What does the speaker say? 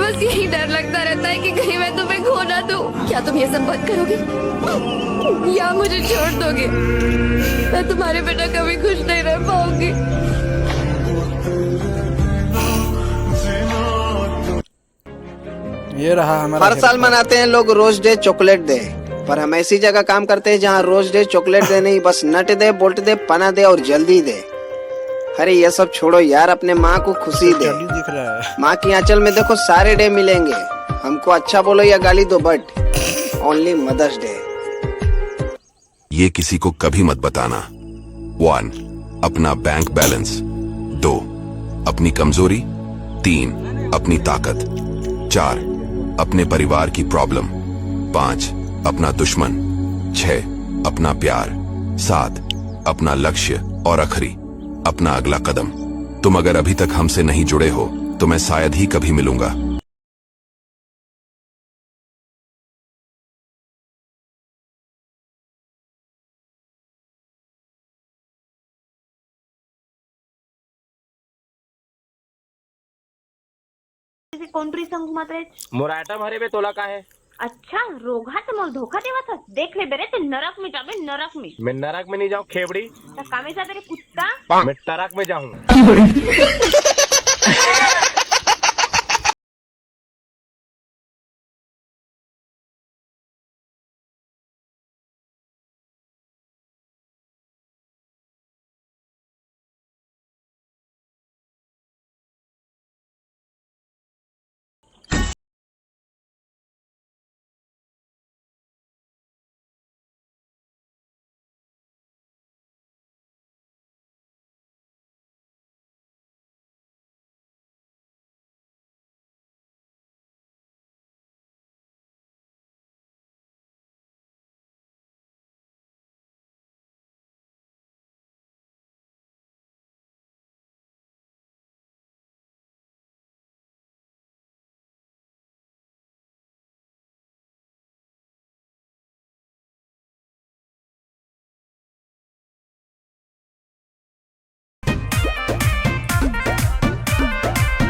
बस यही डर लगता रहता है कि कहीं मैं तुम्हें खो ना दूं। क्या तुम ये सब बंद करोगे या मुझे छोड़ दोगे? मैं तुम्हारे बिना कभी खुश नहीं रह पाऊंगी। ये रहा हमारा हर साल मनाते हैं लोग रोज डे चॉकलेट डे, पर हम ऐसी जगह काम करते हैं जहाँ रोज डे चॉकलेट डे नहीं, बस नट दे, बोल्ट दे, पना दे और जल्दी दे। अरे ये सब छोड़ो यार, अपने माँ को खुशी दे। दिख रहा है। माँ की आंचल में देखो सारे डे मिलेंगे। हमको अच्छा बोलो या गाली दो, बट ओनली मदर्स डे। ये किसी को कभी मत बताना। 1. अपना बैंक बैलेंस। 2. अपनी कमजोरी। 3. अपनी ताकत। 4. अपने परिवार की प्रॉब्लम। 5. अपना दुश्मन। 6. अपना प्यार। 7. अपना लक्ष्य और आखिरी अपना अगला कदम। तुम अगर अभी तक हमसे नहीं जुड़े हो तो मैं शायद ही कभी मिलूंगा। कोणतरी संग मात्र मोर आयटम हरे बे तोला का है। अच्छा रोगा तर मला धोका देवाचा देख ले बेरे ते नरक में जाबे नरक में। मैं नरक में नहीं जाऊँ खेबड़ी, कामे जा तेरे कुत्ता। मैं टरक में जाऊँ।